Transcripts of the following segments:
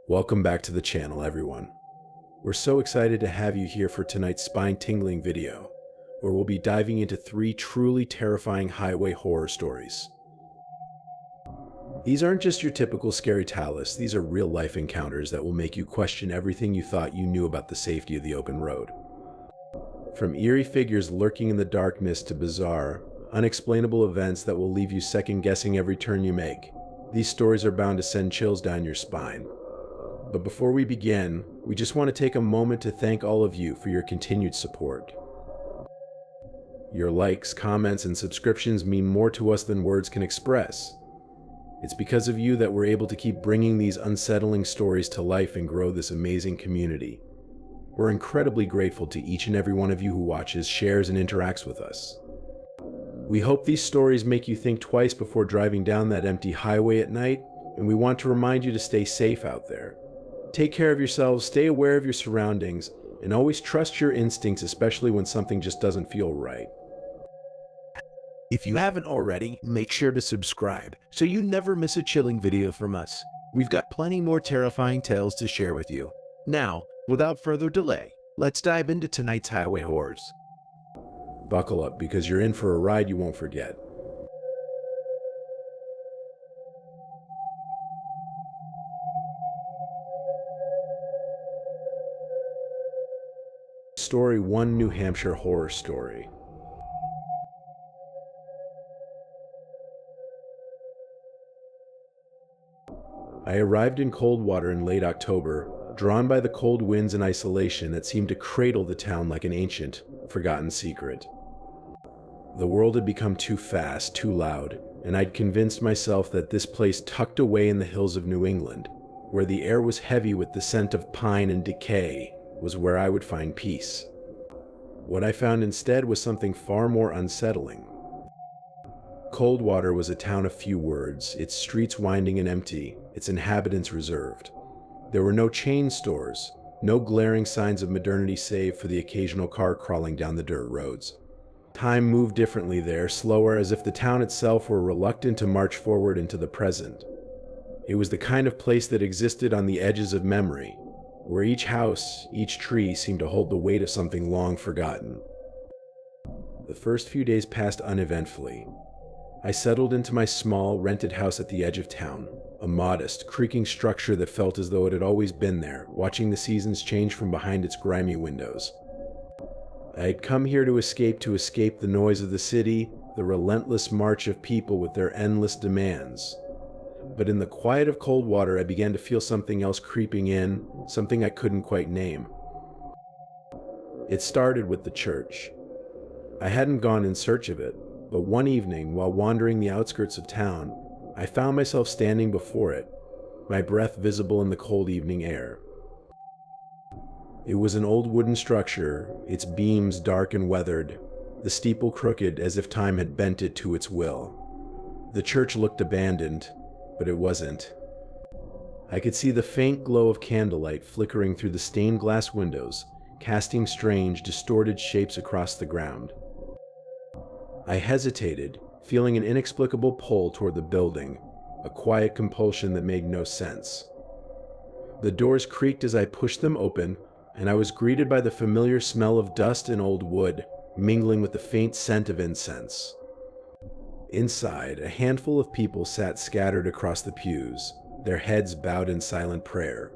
Welcome back to the channel, everyone. We're so excited to have you here for tonight's spine-tingling video, where we'll be diving into 3 truly terrifying highway horror stories. These aren't just your typical scary tales, these are real-life encounters that will make you question everything you thought you knew about the safety of the open road. From eerie figures lurking in the darkness to bizarre, unexplainable events that will leave you second-guessing every turn you make, these stories are bound to send chills down your spine. But before we begin, we just want to take a moment to thank all of you for your continued support. Your likes, comments, and subscriptions mean more to us than words can express. It's because of you that we're able to keep bringing these unsettling stories to life and grow this amazing community. We're incredibly grateful to each and every one of you who watches, shares, and interacts with us. We hope these stories make you think twice before driving down that empty highway at night, and we want to remind you to stay safe out there. Take care of yourselves, stay aware of your surroundings, and always trust your instincts, especially when something just doesn't feel right. If you haven't already, make sure to subscribe so you never miss a chilling video from us. We've got plenty more terrifying tales to share with you. Now, without further delay, let's dive into tonight's highway horrors. Buckle up, because you're in for a ride you won't forget. Story 1: New Hampshire Horror Story. I arrived in Coldwater in late October, drawn by the cold winds and isolation that seemed to cradle the town like an ancient, forgotten secret. The world had become too fast, too loud, and I'd convinced myself that this place tucked away in the hills of New England, where the air was heavy with the scent of pine and decay, was where I would find peace. What I found instead was something far more unsettling. Coldwater was a town of few words, its streets winding and empty, its inhabitants reserved. There were no chain stores, no glaring signs of modernity save for the occasional car crawling down the dirt roads. Time moved differently there, slower, as if the town itself were reluctant to march forward into the present. It was the kind of place that existed on the edges of memory, where each house, each tree seemed to hold the weight of something long forgotten. The first few days passed uneventfully. I settled into my small, rented house at the edge of town, a modest, creaking structure that felt as though it had always been there, watching the seasons change from behind its grimy windows. I had come here to escape the noise of the city, the relentless march of people with their endless demands. But in the quiet of Coldwater, I began to feel something else creeping in, something I couldn't quite name. It started with the church. I hadn't gone in search of it, but one evening, while wandering the outskirts of town, I found myself standing before it, my breath visible in the cold evening air. It was an old wooden structure, its beams dark and weathered, the steeple crooked as if time had bent it to its will. The church looked abandoned, but it wasn't. I could see the faint glow of candlelight flickering through the stained glass windows, casting strange, distorted shapes across the ground. I hesitated, feeling an inexplicable pull toward the building, a quiet compulsion that made no sense. The doors creaked as I pushed them open, and I was greeted by the familiar smell of dust and old wood, mingling with the faint scent of incense. Inside, a handful of people sat scattered across the pews, their heads bowed in silent prayer.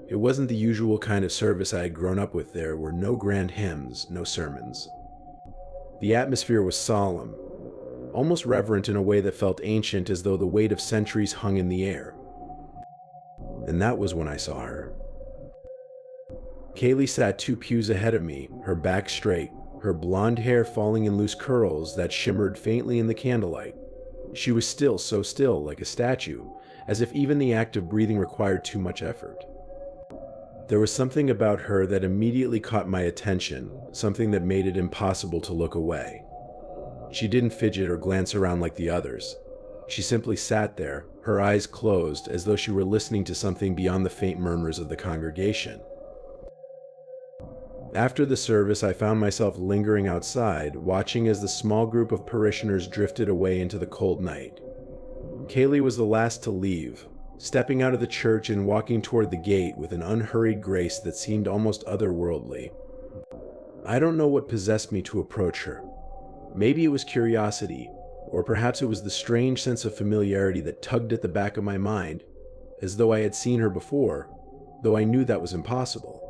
It wasn't the usual kind of service I had grown up with. There were no grand hymns, no sermons. The atmosphere was solemn, almost reverent in a way that felt ancient, as though the weight of centuries hung in the air. And that was when I saw her. Kaylee sat 2 pews ahead of me, her back straight, her blonde hair falling in loose curls that shimmered faintly in the candlelight. She was still, so still, like a statue, as if even the act of breathing required too much effort. There was something about her that immediately caught my attention, something that made it impossible to look away. She didn't fidget or glance around like the others. She simply sat there, her eyes closed, as though she were listening to something beyond the faint murmurs of the congregation. After the service, I found myself lingering outside, watching as the small group of parishioners drifted away into the cold night. Kaylee was the last to leave, stepping out of the church and walking toward the gate with an unhurried grace that seemed almost otherworldly. I don't know what possessed me to approach her. Maybe it was curiosity, or perhaps it was the strange sense of familiarity that tugged at the back of my mind, as though I had seen her before, though I knew that was impossible.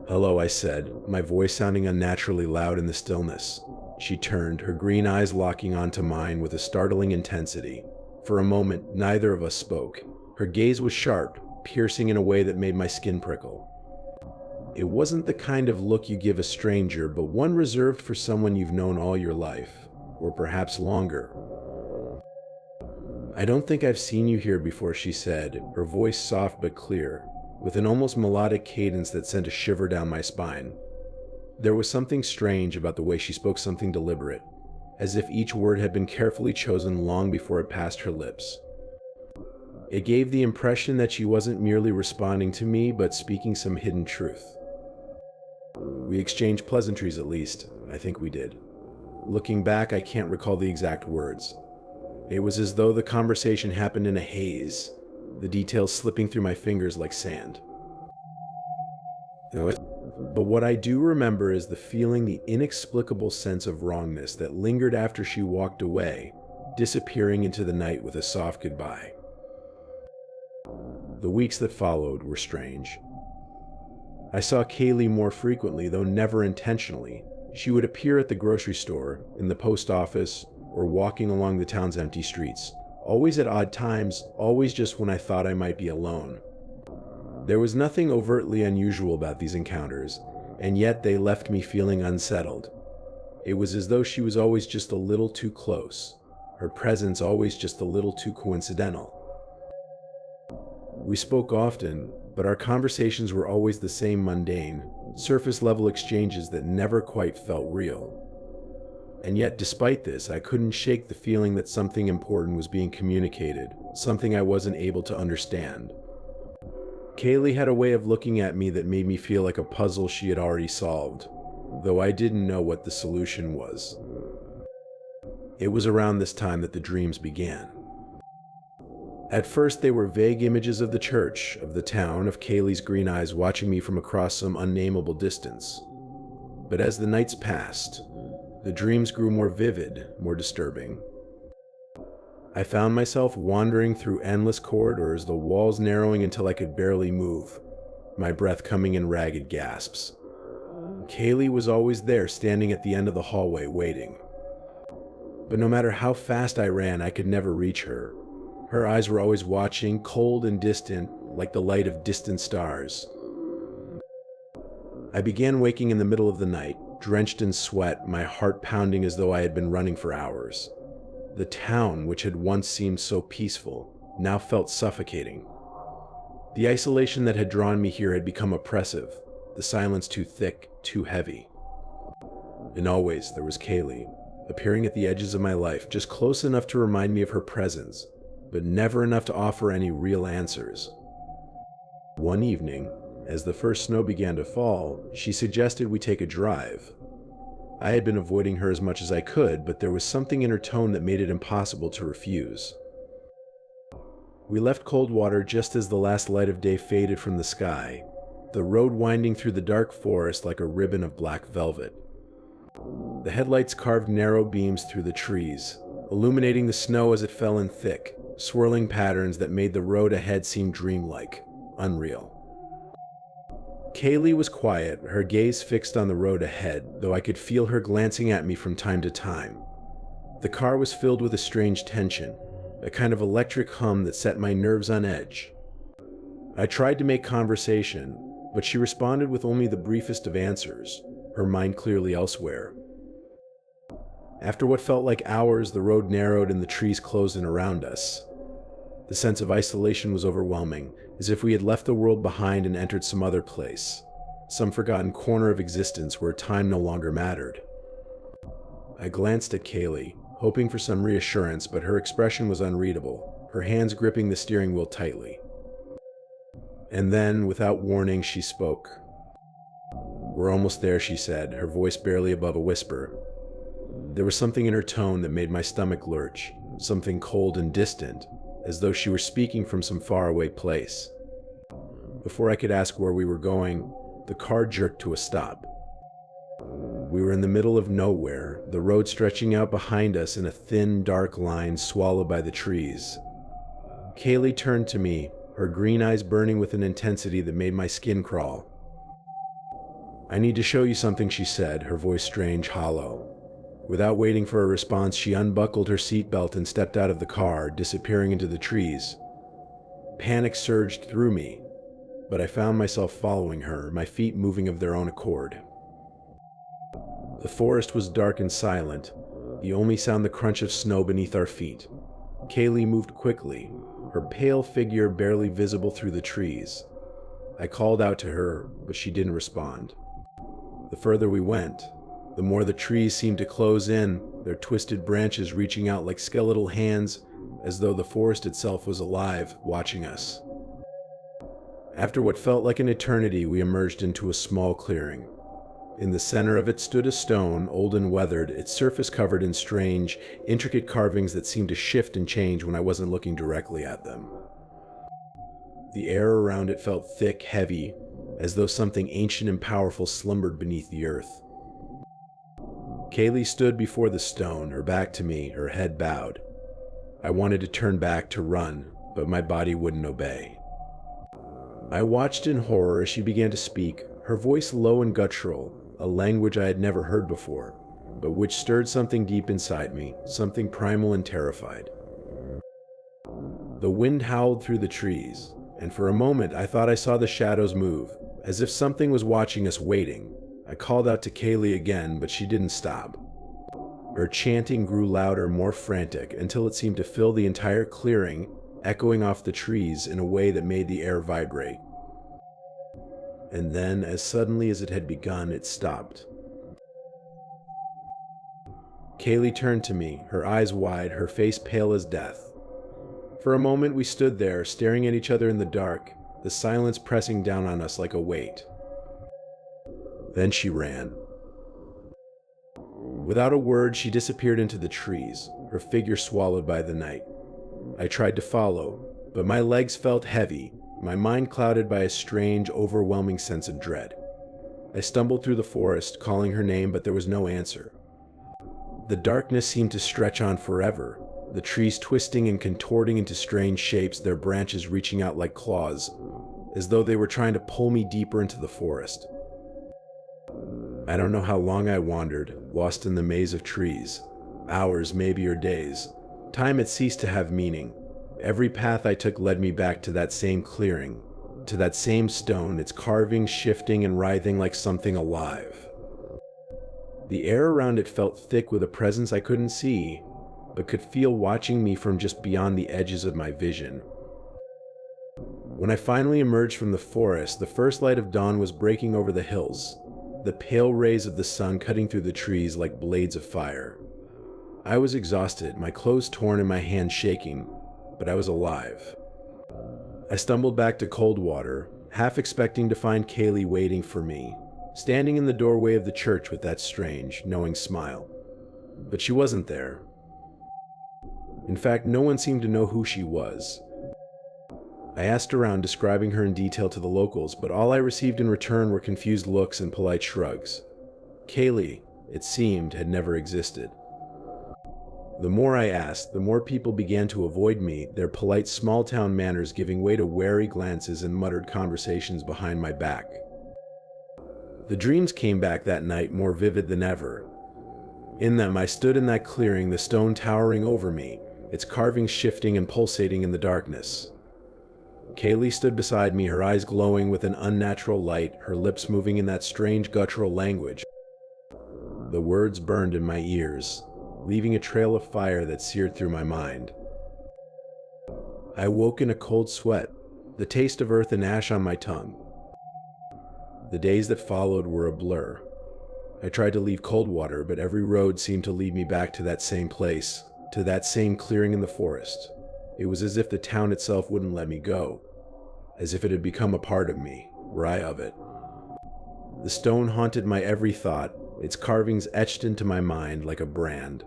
"Hello," I said, my voice sounding unnaturally loud in the stillness. She turned, her green eyes locking onto mine with a startling intensity. For a moment, neither of us spoke. Her gaze was sharp, piercing in a way that made my skin prickle. It wasn't the kind of look you give a stranger, but one reserved for someone you've known all your life, or perhaps longer. "I don't think I've seen you here before," she said, her voice soft but clear, with an almost melodic cadence that sent a shiver down my spine. There was something strange about the way she spoke, something deliberate, as if each word had been carefully chosen long before it passed her lips. It gave the impression that she wasn't merely responding to me, but speaking some hidden truth. We exchanged pleasantries, at least. I think we did. Looking back, I can't recall the exact words. It was as though the conversation happened in a haze, the details slipping through my fingers like sand. But what I do remember is the feeling, the inexplicable sense of wrongness that lingered after she walked away, disappearing into the night with a soft goodbye. The weeks that followed were strange. I saw Kaylee more frequently, though never intentionally. She would appear at the grocery store, in the post office, or walking along the town's empty streets. Always at odd times, always just when I thought I might be alone. There was nothing overtly unusual about these encounters, and yet they left me feeling unsettled. It was as though she was always just a little too close, her presence always just a little too coincidental. We spoke often, but our conversations were always the same mundane, surface-level exchanges that never quite felt real. And yet, despite this, I couldn't shake the feeling that something important was being communicated, something I wasn't able to understand. Kaylee had a way of looking at me that made me feel like a puzzle she had already solved, though I didn't know what the solution was. It was around this time that the dreams began. At first, they were vague images of the church, of the town, of Kaylee's green eyes watching me from across some unnameable distance. But as the nights passed, the dreams grew more vivid, more disturbing. I found myself wandering through endless corridors, the walls narrowing until I could barely move, my breath coming in ragged gasps. Kaylee was always there, standing at the end of the hallway, waiting. But no matter how fast I ran, I could never reach her. Her eyes were always watching, cold and distant, like the light of distant stars. I began waking in the middle of the night, drenched in sweat, my heart pounding as though I had been running for hours. The town, which had once seemed so peaceful, now felt suffocating. The isolation that had drawn me here had become oppressive, the silence too thick, too heavy. And always there was Kaylee, appearing at the edges of my life, just close enough to remind me of her presence, but never enough to offer any real answers. One evening, as the first snow began to fall, she suggested we take a drive. I had been avoiding her as much as I could, but there was something in her tone that made it impossible to refuse. We left Coldwater just as the last light of day faded from the sky, the road winding through the dark forest like a ribbon of black velvet. The headlights carved narrow beams through the trees, illuminating the snow as it fell in thick, swirling patterns that made the road ahead seem dreamlike, unreal. Kaylee was quiet, her gaze fixed on the road ahead, though I could feel her glancing at me from time to time. The car was filled with a strange tension, a kind of electric hum that set my nerves on edge. I tried to make conversation, but she responded with only the briefest of answers, her mind clearly elsewhere. After what felt like hours, the road narrowed and the trees closed in around us. The sense of isolation was overwhelming, as if we had left the world behind and entered some other place, some forgotten corner of existence where time no longer mattered. I glanced at Kaylee, hoping for some reassurance, but her expression was unreadable, her hands gripping the steering wheel tightly. And then, without warning, she spoke. "We're almost there," she said, her voice barely above a whisper. There was something in her tone that made my stomach lurch, something cold and distant, as though she were speaking from some faraway place. Before I could ask where we were going, the car jerked to a stop. We were in the middle of nowhere, the road stretching out behind us in a thin, dark line swallowed by the trees. Kaylee turned to me, her green eyes burning with an intensity that made my skin crawl. "I need to show you something," she said, her voice strange, hollow. Without waiting for a response, she unbuckled her seatbelt and stepped out of the car, disappearing into the trees. Panic surged through me, but I found myself following her, my feet moving of their own accord. The forest was dark and silent, the only sound the crunch of snow beneath our feet. Kaylee moved quickly, her pale figure barely visible through the trees. I called out to her, but she didn't respond. The further we went, the more the trees seemed to close in, their twisted branches reaching out like skeletal hands, as though the forest itself was alive, watching us. After what felt like an eternity, we emerged into a small clearing. In the center of it stood a stone, old and weathered, its surface covered in strange, intricate carvings that seemed to shift and change when I wasn't looking directly at them. The air around it felt thick, heavy, as though something ancient and powerful slumbered beneath the earth. Kaylee stood before the stone, her back to me, her head bowed. I wanted to turn back to run, but my body wouldn't obey. I watched in horror as she began to speak, her voice low and guttural, a language I had never heard before, but which stirred something deep inside me, something primal and terrified. The wind howled through the trees, and for a moment I thought I saw the shadows move, as if something was watching us, waiting. I called out to Kaylee again, but she didn't stop. Her chanting grew louder, more frantic, until it seemed to fill the entire clearing, echoing off the trees in a way that made the air vibrate. And then, as suddenly as it had begun, it stopped. Kaylee turned to me, her eyes wide, her face pale as death. For a moment we stood there, staring at each other in the dark, the silence pressing down on us like a weight. Then she ran. Without a word, she disappeared into the trees, her figure swallowed by the night. I tried to follow, but my legs felt heavy, my mind clouded by a strange, overwhelming sense of dread. I stumbled through the forest, calling her name, but there was no answer. The darkness seemed to stretch on forever, the trees twisting and contorting into strange shapes, their branches reaching out like claws, as though they were trying to pull me deeper into the forest. I don't know how long I wandered, lost in the maze of trees. Hours, maybe, or days. Time had ceased to have meaning. Every path I took led me back to that same clearing, to that same stone, its carvings shifting and writhing like something alive. The air around it felt thick with a presence I couldn't see, but could feel watching me from just beyond the edges of my vision. When I finally emerged from the forest, the first light of dawn was breaking over the hills, the pale rays of the sun cutting through the trees like blades of fire. I was exhausted, my clothes torn and my hands shaking, but I was alive. I stumbled back to Coldwater, half expecting to find Kaylee waiting for me, standing in the doorway of the church with that strange, knowing smile. But she wasn't there. In fact, no one seemed to know who she was. I asked around, describing her in detail to the locals, but all I received in return were confused looks and polite shrugs. Kaylee, it seemed, had never existed. The more I asked, the more people began to avoid me, their polite small-town manners giving way to wary glances and muttered conversations behind my back. The dreams came back that night more vivid than ever. In them, I stood in that clearing, the stone towering over me, its carvings shifting and pulsating in the darkness. Kaylee stood beside me, her eyes glowing with an unnatural light, her lips moving in that strange guttural language. The words burned in my ears, leaving a trail of fire that seared through my mind. I woke in a cold sweat, the taste of earth and ash on my tongue. The days that followed were a blur. I tried to leave Coldwater, but every road seemed to lead me back to that same place, to that same clearing in the forest. It was as if the town itself wouldn't let me go, as if it had become a part of me, were I of it. The stone haunted my every thought, its carvings etched into my mind like a brand.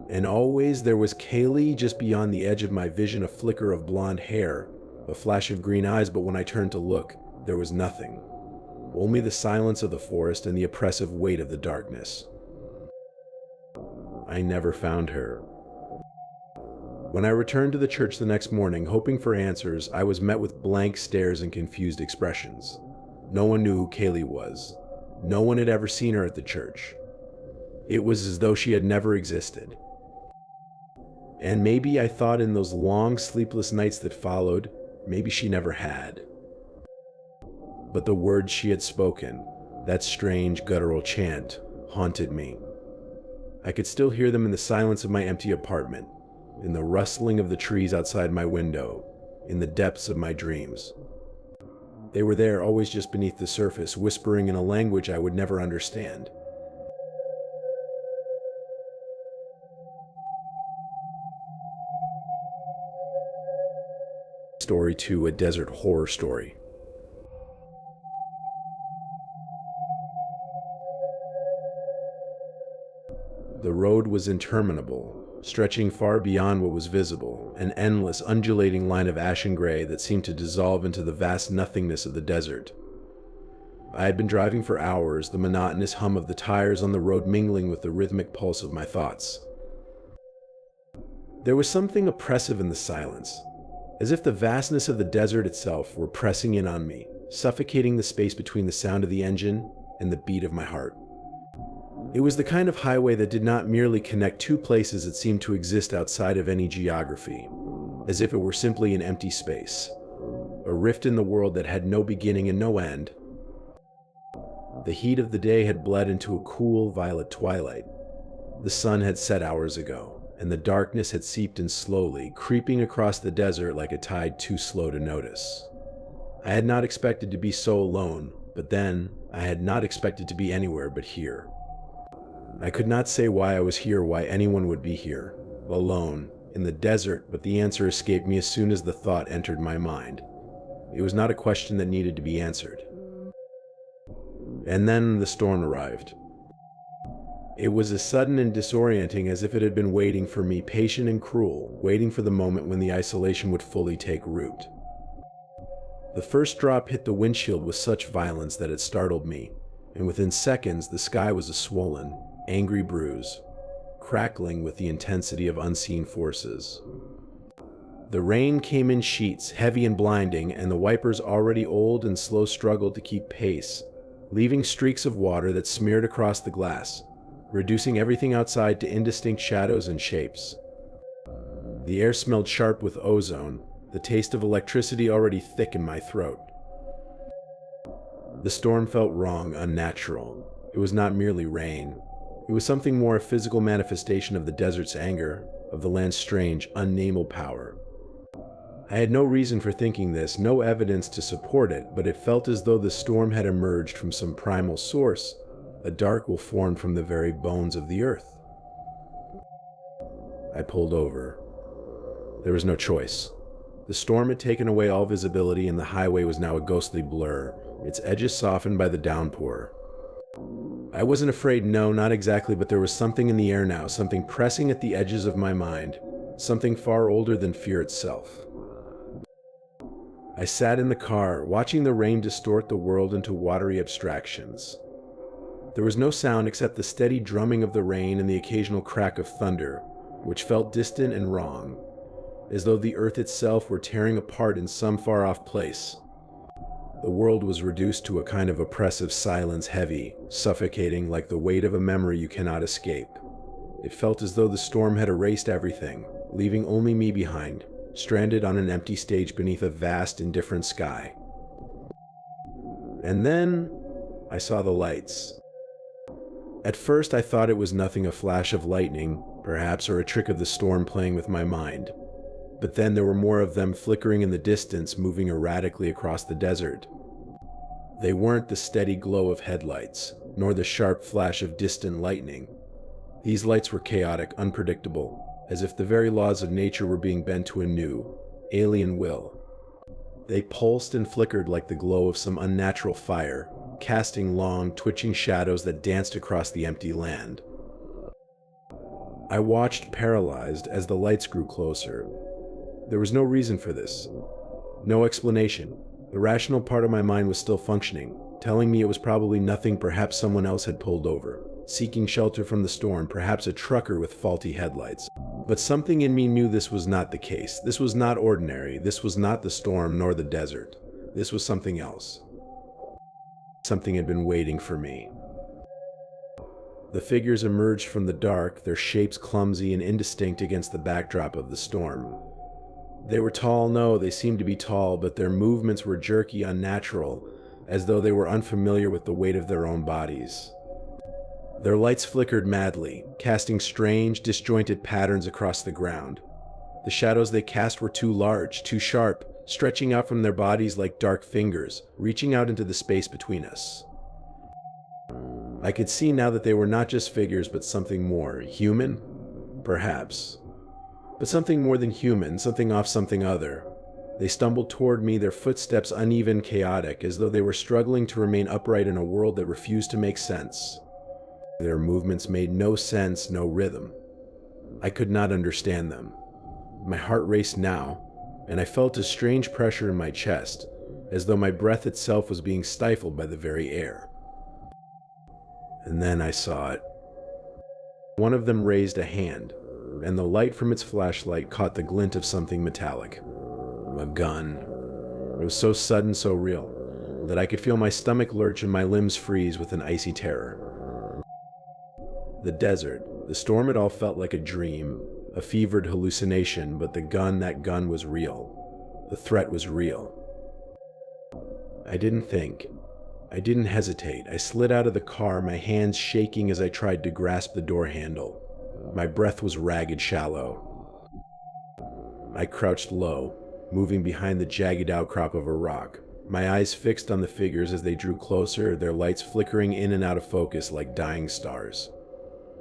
And always there was Kaylee just beyond the edge of my vision, a flicker of blonde hair, a flash of green eyes, but when I turned to look, there was nothing. Only the silence of the forest and the oppressive weight of the darkness. I never found her. When I returned to the church the next morning, hoping for answers, I was met with blank stares and confused expressions. No one knew who Kaylee was. No one had ever seen her at the church. It was as though she had never existed. And maybe I thought in those long, sleepless nights that followed, maybe she never had. But the words she had spoken, that strange guttural chant, haunted me. I could still hear them in the silence of my empty apartment, in the rustling of the trees outside my window, in the depths of my dreams. They were there, always just beneath the surface, whispering in a language I would never understand. Story 2, a desert horror story. The road was interminable, stretching far beyond what was visible, an endless, undulating line of ashen gray that seemed to dissolve into the vast nothingness of the desert. I had been driving for hours, the monotonous hum of the tires on the road mingling with the rhythmic pulse of my thoughts. There was something oppressive in the silence, as if the vastness of the desert itself were pressing in on me, suffocating the space between the sound of the engine and the beat of my heart. It was the kind of highway that did not merely connect two places that seemed to exist outside of any geography, as if it were simply an empty space, a rift in the world that had no beginning and no end. The heat of the day had bled into a cool violet twilight. The sun had set hours ago, and the darkness had seeped in slowly, creeping across the desert like a tide too slow to notice. I had not expected to be so alone, but then I had not expected to be anywhere but here. I could not say why I was here, why anyone would be here, alone, in the desert, but the answer escaped me as soon as the thought entered my mind. It was not a question that needed to be answered. And then the storm arrived. It was as sudden and disorienting as if it had been waiting for me, patient and cruel, waiting for the moment when the isolation would fully take root. The first drop hit the windshield with such violence that it startled me, and within seconds the sky was a swollen, angry bruise, crackling with the intensity of unseen forces. The rain came in sheets, heavy and blinding, and the wipers, already old and slow, struggled to keep pace, leaving streaks of water that smeared across the glass, reducing everything outside to indistinct shadows and shapes. The air smelled sharp with ozone, the taste of electricity already thick in my throat. The storm felt wrong, unnatural. It was not merely rain. It was something more, a physical manifestation of the desert's anger, of the land's strange, unnamable power. I had no reason for thinking this, no evidence to support it, but it felt as though the storm had emerged from some primal source, a dark will formed from the very bones of the earth. I pulled over. There was no choice. The storm had taken away all visibility, and the highway was now a ghostly blur, its edges softened by the downpour. I wasn't afraid, no, not exactly, but there was something in the air now, something pressing at the edges of my mind, something far older than fear itself. I sat in the car, watching the rain distort the world into watery abstractions. There was no sound except the steady drumming of the rain and the occasional crack of thunder, which felt distant and wrong, as though the earth itself were tearing apart in some far-off place. The world was reduced to a kind of oppressive silence, heavy, suffocating, like the weight of a memory you cannot escape. It felt as though the storm had erased everything, leaving only me behind, stranded on an empty stage beneath a vast, indifferent sky. And then I saw the lights. At first I thought it was nothing, a flash of lightning, perhaps, or a trick of the storm playing with my mind. But then there were more of them, flickering in the distance, moving erratically across the desert. They weren't the steady glow of headlights, nor the sharp flash of distant lightning. These lights were chaotic, unpredictable, as if the very laws of nature were being bent to a new, alien will. They pulsed and flickered like the glow of some unnatural fire, casting long, twitching shadows that danced across the empty land. I watched paralyzed as the lights grew closer. There was no reason for this, no explanation. The rational part of my mind was still functioning, telling me it was probably nothing. Perhaps someone else had pulled over, seeking shelter from the storm, perhaps a trucker with faulty headlights. But something in me knew this was not the case. This was not ordinary. This was not the storm nor the desert. This was something else. Something had been waiting for me. The figures emerged from the dark, their shapes clumsy and indistinct against the backdrop of the storm. They were tall, no, they seemed to be tall, but their movements were jerky, unnatural, as though they were unfamiliar with the weight of their own bodies. Their lights flickered madly, casting strange, disjointed patterns across the ground. The shadows they cast were too large, too sharp, stretching out from their bodies like dark fingers, reaching out into the space between us. I could see now that they were not just figures, but something more. Human? Perhaps. But something more than human, something off, something other. They stumbled toward me, their footsteps uneven, chaotic, as though they were struggling to remain upright in a world that refused to make sense. Their movements made no sense, no rhythm. I could not understand them. My heart raced now, and I felt a strange pressure in my chest, as though my breath itself was being stifled by the very air. And then I saw it. One of them raised a hand, and the light from its flashlight caught the glint of something metallic. A gun. It was so sudden, so real, that I could feel my stomach lurch and my limbs freeze with an icy terror. The desert, the storm, it all felt like a dream, a fevered hallucination, but the gun, that gun was real. The threat was real. I didn't think. I didn't hesitate. I slid out of the car, my hands shaking as I tried to grasp the door handle. My breath was ragged, shallow. I crouched low, moving behind the jagged outcrop of a rock, my eyes fixed on the figures as they drew closer, their lights flickering in and out of focus like dying stars.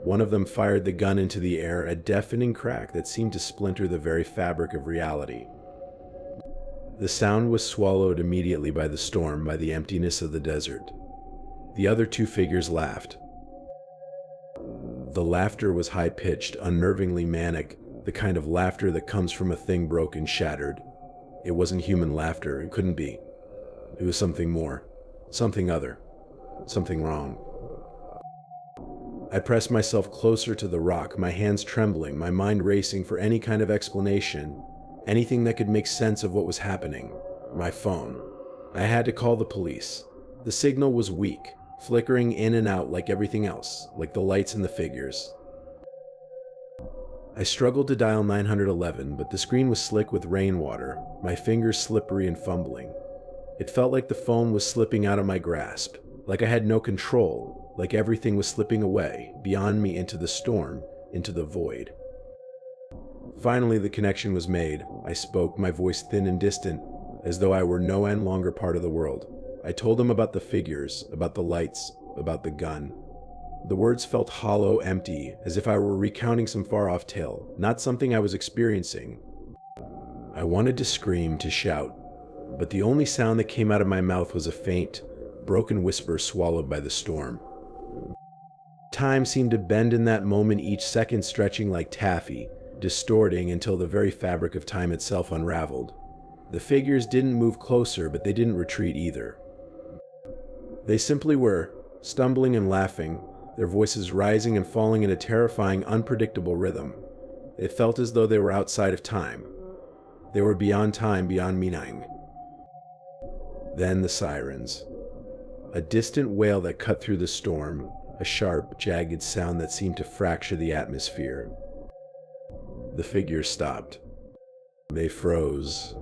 One of them fired the gun into the air, a deafening crack that seemed to splinter the very fabric of reality. The sound was swallowed immediately by the storm, by the emptiness of the desert. The other two figures laughed. The laughter was high-pitched, unnervingly manic, the kind of laughter that comes from a thing broken, shattered. It wasn't human laughter, it couldn't be. It was something more, something other, something wrong. I pressed myself closer to the rock, my hands trembling, my mind racing for any kind of explanation, anything that could make sense of what was happening. My phone. I had to call the police. The signal was weak, flickering in and out like everything else, like the lights and the figures. I struggled to dial 911, but the screen was slick with rainwater, my fingers slippery and fumbling. It felt like the phone was slipping out of my grasp, like I had no control, like everything was slipping away, beyond me into the storm, into the void. Finally, the connection was made. I spoke, my voice thin and distant, as though I were no longer part of the world. I told them about the figures, about the lights, about the gun. The words felt hollow, empty, as if I were recounting some far-off tale, not something I was experiencing. I wanted to scream, to shout, but the only sound that came out of my mouth was a faint, broken whisper swallowed by the storm. Time seemed to bend in that moment, each second stretching like taffy, distorting until the very fabric of time itself unraveled. The figures didn't move closer, but they didn't retreat either. They simply were, stumbling and laughing, their voices rising and falling in a terrifying, unpredictable rhythm. It felt as though they were outside of time. They were beyond time, beyond meaning. Then the sirens. A distant wail that cut through the storm, a sharp, jagged sound that seemed to fracture the atmosphere. The figures stopped. They froze.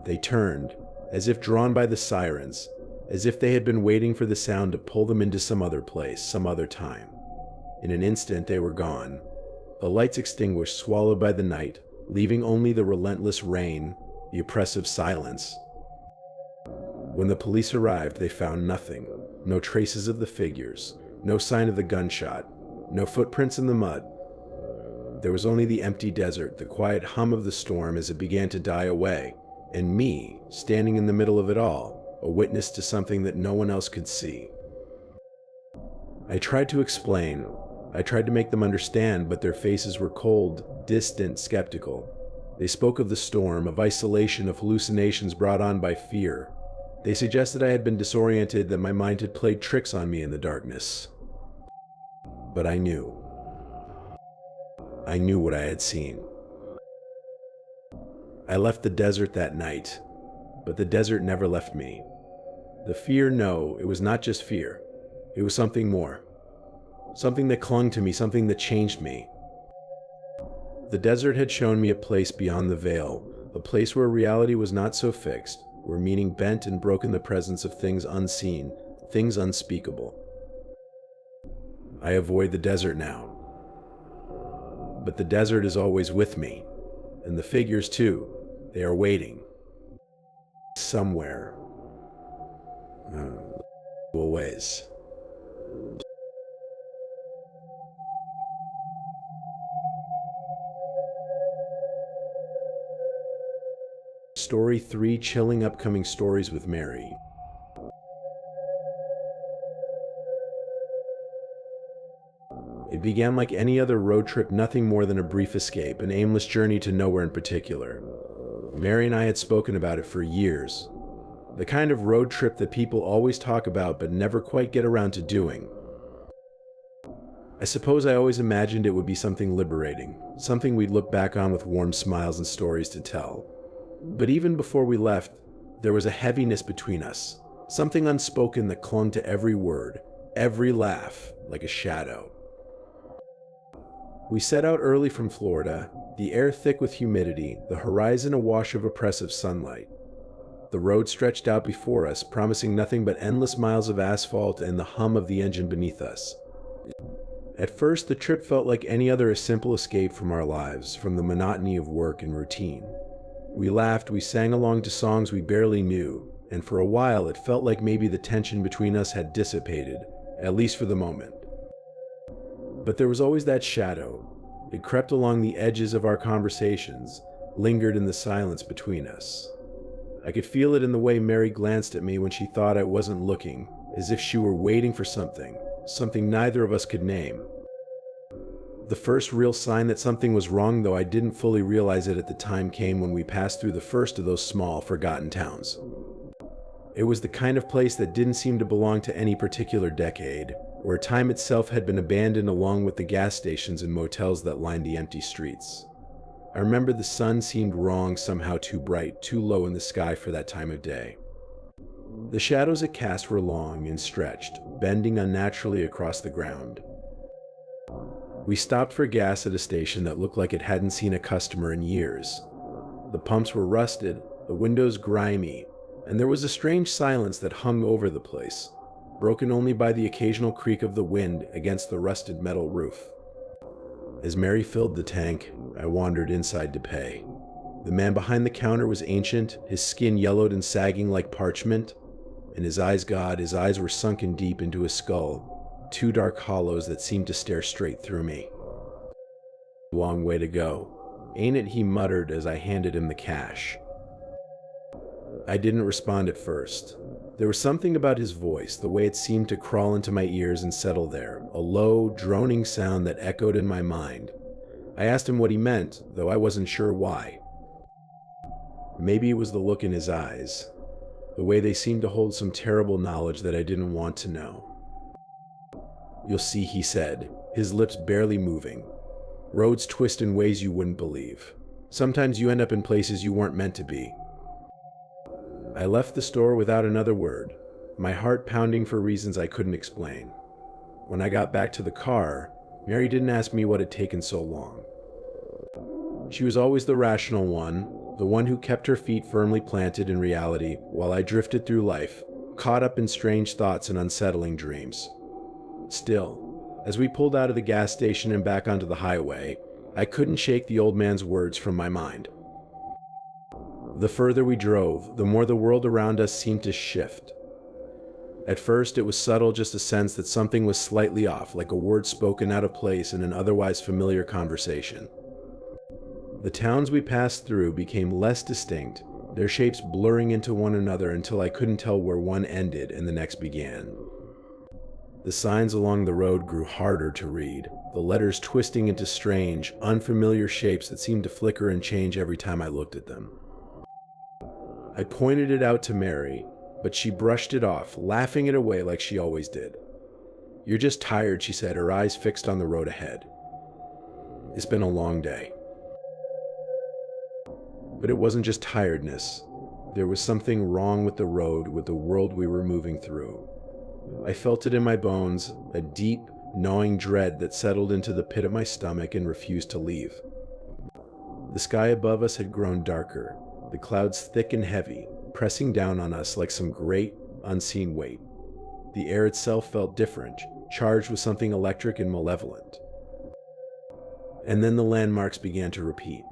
They turned, as if drawn by the sirens, as if they had been waiting for the sound to pull them into some other place, some other time. In an instant, they were gone. The lights extinguished, swallowed by the night, leaving only the relentless rain, the oppressive silence. When the police arrived, they found nothing. No traces of the figures, no sign of the gunshot, no footprints in the mud. There was only the empty desert, the quiet hum of the storm as it began to die away, and me, standing in the middle of it all, a witness to something that no one else could see. I tried to explain, I tried to make them understand, but their faces were cold, distant, skeptical. They spoke of the storm, of isolation, of hallucinations brought on by fear. They suggested I had been disoriented, that my mind had played tricks on me in the darkness. But I knew. I knew what I had seen. I left the desert that night, but the desert never left me. The fear, no, it was not just fear. It was something more. Something that clung to me, something that changed me. The desert had shown me a place beyond the veil, a place where reality was not so fixed, where meaning bent and broke in the presence of things unseen, things unspeakable. I avoid the desert now. But the desert is always with me, and the figures too. They are waiting. Somewhere. Ways. Story 3: Chilling Upcoming Stories with Mary. It began like any other road trip, nothing more than a brief escape, an aimless journey to nowhere in particular. Mary and I had spoken about it for years. The kind of road trip that people always talk about but never quite get around to doing. I suppose I always imagined it would be something liberating, something we'd look back on with warm smiles and stories to tell. But even before we left, there was a heaviness between us, something unspoken that clung to every word, every laugh, like a shadow. We set out early from Florida, the air thick with humidity, the horizon awash of oppressive sunlight. The road stretched out before us, promising nothing but endless miles of asphalt and the hum of the engine beneath us. At first, the trip felt like any other, a simple escape from our lives, from the monotony of work and routine. We laughed, we sang along to songs we barely knew, and for a while it felt like maybe the tension between us had dissipated, at least for the moment. But there was always that shadow. It crept along the edges of our conversations, lingered in the silence between us. I could feel it in the way Mary glanced at me when she thought I wasn't looking, as if she were waiting for something neither of us could name. The first real sign that something was wrong, though I didn't fully realize it at the time, came when we passed through the first of those small, forgotten towns. It was the kind of place that didn't seem to belong to any particular decade, where time itself had been abandoned along with the gas stations and motels that lined the empty streets. I remember the sun seemed wrong, somehow too bright, too low in the sky for that time of day. The shadows it cast were long and stretched, bending unnaturally across the ground. We stopped for gas at a station that looked like it hadn't seen a customer in years. The pumps were rusted, the windows grimy, and there was a strange silence that hung over the place, broken only by the occasional creak of the wind against the rusted metal roof. As Mary filled the tank, I wandered inside to pay. The man behind the counter was ancient, his skin yellowed and sagging like parchment, and his eyes were sunken deep into his skull, two dark hollows that seemed to stare straight through me. "Long way to go, ain't it?" he muttered as I handed him the cash. I didn't respond at first. There was something about his voice, the way it seemed to crawl into my ears and settle there, a low, droning sound that echoed in my mind. I asked him what he meant, though I wasn't sure why. Maybe it was the look in his eyes, the way they seemed to hold some terrible knowledge that I didn't want to know. "You'll see," he said, his lips barely moving. "Roads twist in ways you wouldn't believe. Sometimes you end up in places you weren't meant to be." I left the store without another word, my heart pounding for reasons I couldn't explain. When I got back to the car, Mary didn't ask me what had taken so long. She was always the rational one, the one who kept her feet firmly planted in reality while I drifted through life, caught up in strange thoughts and unsettling dreams. Still, as we pulled out of the gas station and back onto the highway, I couldn't shake the old man's words from my mind. The further we drove, the more the world around us seemed to shift. At first, it was subtle, just a sense that something was slightly off, like a word spoken out of place in an otherwise familiar conversation. The towns we passed through became less distinct, their shapes blurring into one another until I couldn't tell where one ended and the next began. The signs along the road grew harder to read, the letters twisting into strange, unfamiliar shapes that seemed to flicker and change every time I looked at them. I pointed it out to Mary, but she brushed it off, laughing it away like she always did. "You're just tired," she said, her eyes fixed on the road ahead. "It's been a long day." But it wasn't just tiredness. There was something wrong with the road, with the world we were moving through. I felt it in my bones, a deep, gnawing dread that settled into the pit of my stomach and refused to leave. The sky above us had grown darker, the clouds thick and heavy, pressing down on us like some great, unseen weight. The air itself felt different, charged with something electric and malevolent. And then the landmarks began to repeat.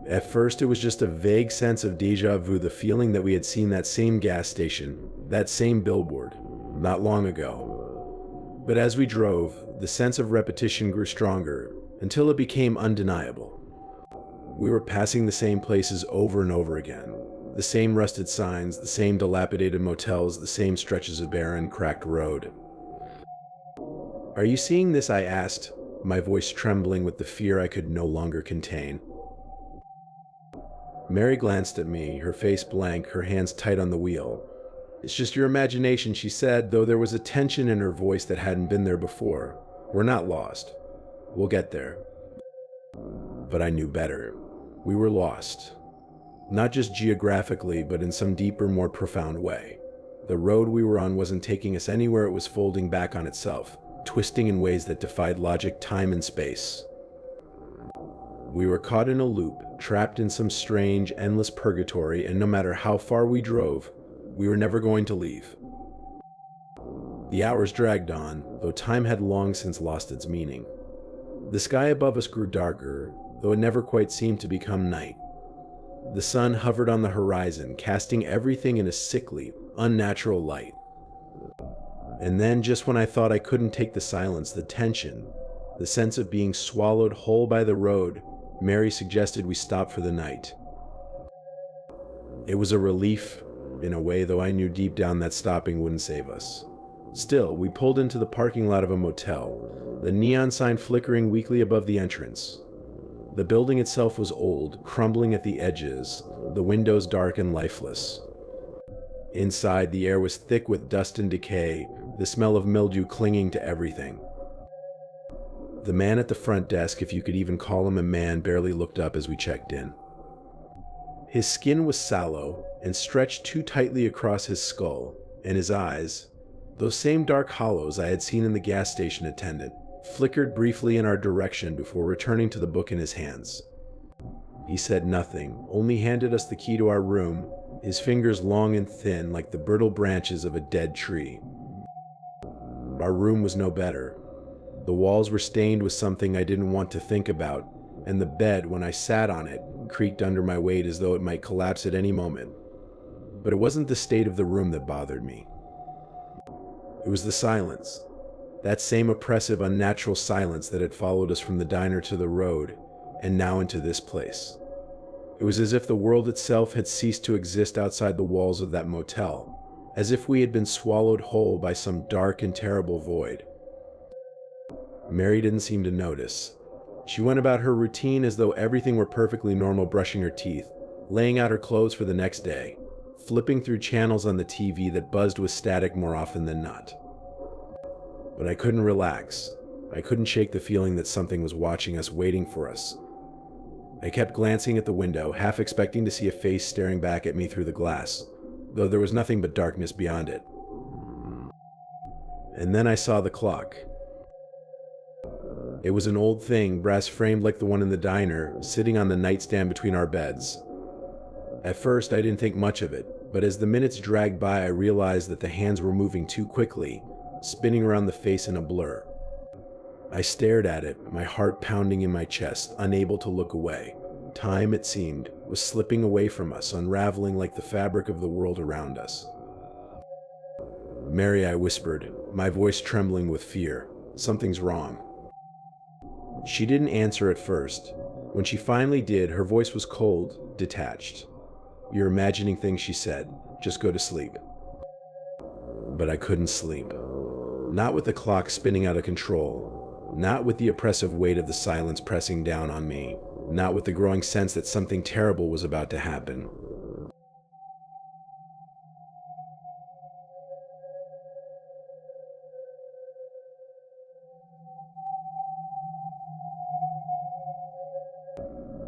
At first, it was just a vague sense of déjà vu, the feeling that we had seen that same gas station, that same billboard, not long ago. But as we drove, the sense of repetition grew stronger, until it became undeniable. We were passing the same places over and over again, the same rusted signs, the same dilapidated motels, the same stretches of barren, cracked road. "Are you seeing this?" I asked, my voice trembling with the fear I could no longer contain. Mary glanced at me, her face blank, her hands tight on the wheel. "It's just your imagination," she said, though there was a tension in her voice that hadn't been there before. "We're not lost. We'll get there." But I knew better. We were lost. Not just geographically, but in some deeper, more profound way. The road we were on wasn't taking us anywhere, it was folding back on itself, twisting in ways that defied logic, time, and space. We were caught in a loop, trapped in some strange, endless purgatory, and no matter how far we drove, we were never going to leave. The hours dragged on, though time had long since lost its meaning. The sky above us grew darker, though it never quite seemed to become night. The sun hovered on the horizon, casting everything in a sickly, unnatural light. And then, just when I thought I couldn't take the silence, the tension, the sense of being swallowed whole by the road, Mary suggested we stop for the night. It was a relief, in a way, though I knew deep down that stopping wouldn't save us. Still, we pulled into the parking lot of a motel, the neon sign flickering weakly above the entrance. The building itself was old, crumbling at the edges, the windows dark and lifeless. Inside, the air was thick with dust and decay, the smell of mildew clinging to everything. The man at the front desk, if you could even call him a man, barely looked up as we checked in. His skin was sallow and stretched too tightly across his skull, and his eyes, those same dark hollows I had seen in the gas station attendant, flickered briefly in our direction before returning to the book in his hands. He said nothing, only handed us the key to our room, his fingers long and thin like the brittle branches of a dead tree. Our room was no better. The walls were stained with something I didn't want to think about, and the bed, when I sat on it, creaked under my weight as though it might collapse at any moment. But it wasn't the state of the room that bothered me. It was the silence. That same oppressive, unnatural silence that had followed us from the diner to the road, and now into this place. It was as if the world itself had ceased to exist outside the walls of that motel, as if we had been swallowed whole by some dark and terrible void. Mary didn't seem to notice. She went about her routine as though everything were perfectly normal, brushing her teeth, laying out her clothes for the next day, flipping through channels on the TV that buzzed with static more often than not. But I couldn't relax. I couldn't shake the feeling that something was watching us, waiting for us. I kept glancing at the window, half expecting to see a face staring back at me through the glass, though there was nothing but darkness beyond it. And then I saw the clock. It was an old thing, brass framed like the one in the diner, sitting on the nightstand between our beds. At first, I didn't think much of it, but as the minutes dragged by, I realized that the hands were moving too quickly, spinning around the face in a blur. I stared at it, my heart pounding in my chest, unable to look away. Time, it seemed, was slipping away from us, unraveling like the fabric of the world around us. "Mary," I whispered, my voice trembling with fear. "Something's wrong." She didn't answer at first. When she finally did, her voice was cold, detached. "You're imagining things," she said. "Just go to sleep." But I couldn't sleep. Not with the clock spinning out of control. Not with the oppressive weight of the silence pressing down on me. Not with the growing sense that something terrible was about to happen.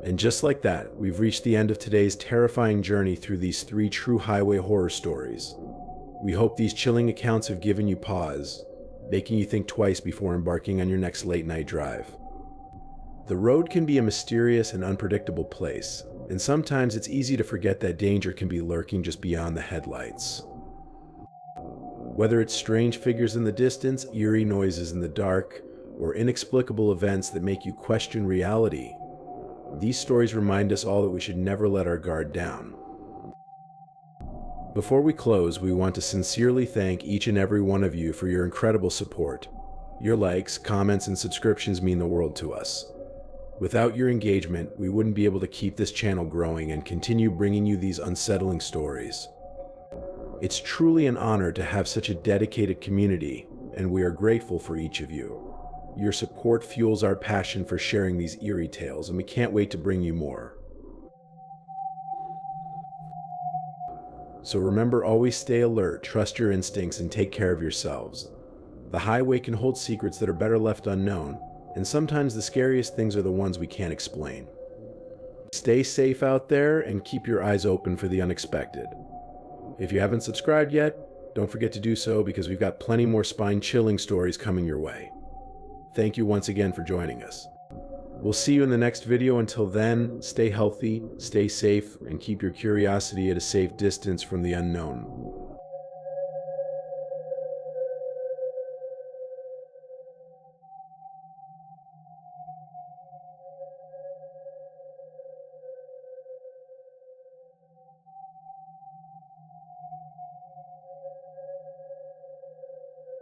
And just like that, we've reached the end of today's terrifying journey through these 3 true highway horror stories. We hope these chilling accounts have given you pause, making you think twice before embarking on your next late-night drive. The road can be a mysterious and unpredictable place, and sometimes it's easy to forget that danger can be lurking just beyond the headlights. Whether it's strange figures in the distance, eerie noises in the dark, or inexplicable events that make you question reality, these stories remind us all that we should never let our guard down. Before we close, we want to sincerely thank each and every one of you for your incredible support. Your likes, comments, and subscriptions mean the world to us. Without your engagement, we wouldn't be able to keep this channel growing and continue bringing you these unsettling stories. It's truly an honor to have such a dedicated community, and we are grateful for each of you. Your support fuels our passion for sharing these eerie tales, and we can't wait to bring you more. So remember, always stay alert, trust your instincts, and take care of yourselves. The highway can hold secrets that are better left unknown, and sometimes the scariest things are the ones we can't explain. Stay safe out there and keep your eyes open for the unexpected. If you haven't subscribed yet, don't forget to do so because we've got plenty more spine-chilling stories coming your way. Thank you once again for joining us. We'll see you in the next video. Until then, stay healthy, stay safe, and keep your curiosity at a safe distance from the unknown.